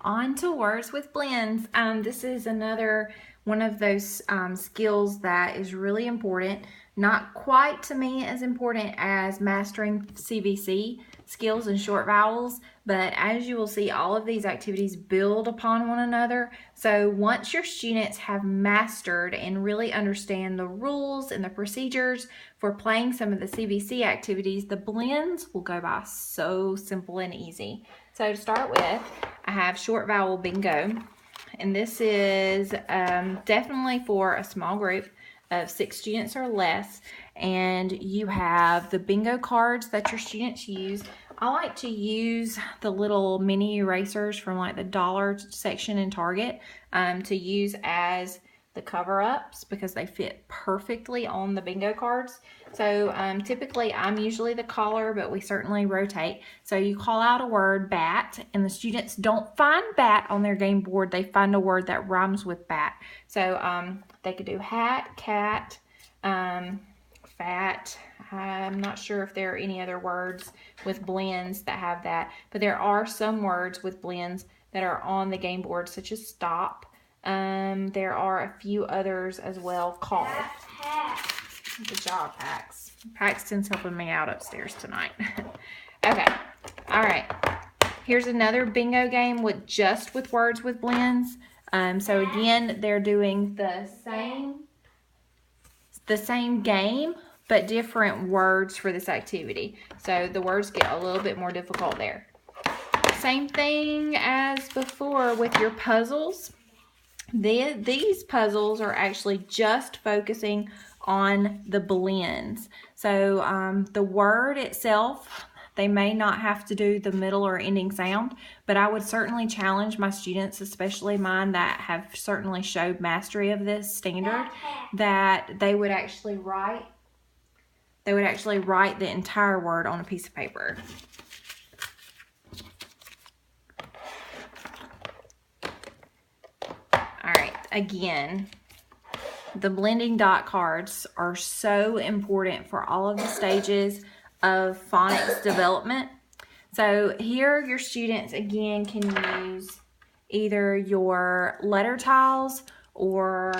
On to words with blends. This is another one of those skills that is really important. Not quite to me as important as mastering CVC skills and short vowels, but as you will see, all of these activities build upon one another. So once your students have mastered and really understand the rules and the procedures for playing some of the CVC activities, the blends will go by so simple and easy. So to start with, I have short vowel bingo, and this is definitely for a small group of 6 students or less, and you have the bingo cards that your students use. I like to use the little mini erasers from like the dollar section in Target to use as the cover-ups because they fit perfectly on the bingo cards. So typically I'm usually the caller, but we certainly rotate. So you call out a word, bat, and the students don't find bat on their game board. They find a word that rhymes with bat. So they could do hat, cat, fat. I'm not sure if there are any other words with blends that have that, but there are some words with blends that are on the game board, such as stop. There are a few others as well called. Good job, Pax. Paxton's helping me out upstairs tonight. Okay, all right. Here's another bingo game with words with blends. So again, they're doing the same game, but different words for this activity. So the words get a little bit more difficult there. Same thing as before with your puzzles. These puzzles are actually just focusing on the blends. So the word itself, they may not have to do the middle or ending sound, but I would certainly challenge my students, especially mine that have certainly showed mastery of this standard, that they would actually write the entire word on a piece of paper. All right, again, the blending dot cards are so important for all of the stages of phonics development. So here your students again can use either your letter tiles or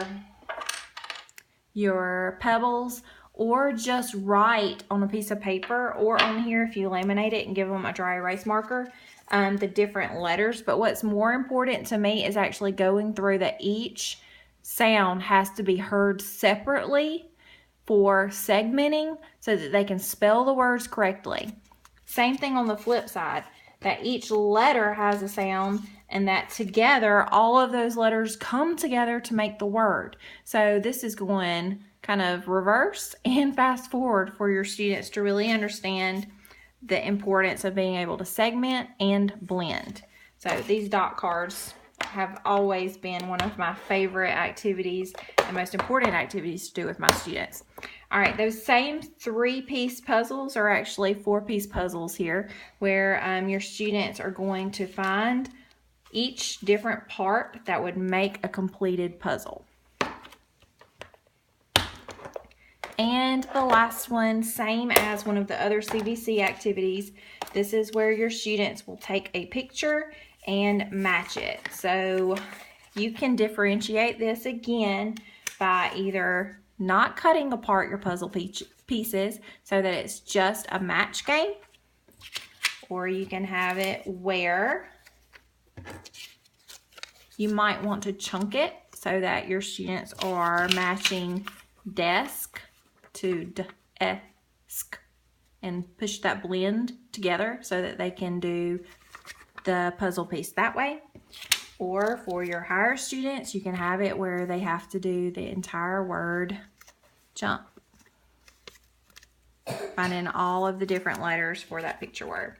your pebbles, or just write on a piece of paper or on here if you laminate it and give them a dry erase marker the different letters. But what's more important to me is actually going through that each sound has to be heard separately for segmenting so that they can spell the words correctly. Same thing on the flip side, that each letter has a sound and that together all of those letters come together to make the word. So this is going kind of reverse and fast forward for your students to really understand the importance of being able to segment and blend. So these dot cards have always been one of my favorite activities and most important activities to do with my students. All right, those same 3-piece puzzles are actually 4-piece puzzles here, where your students are going to find each different part that would make a completed puzzle. And the last one, same as one of the other CVC activities, this is where your students will take a picture and match it. So you can differentiate this again by either not cutting apart your puzzle pieces so that it's just a match game, or you can have it where you might want to chunk it so that your students are matching desk to desk and push that blend together so that they can do the puzzle piece that way. Or for your higher students, you can have it where they have to do the entire word jump, finding all of the different letters for that picture word.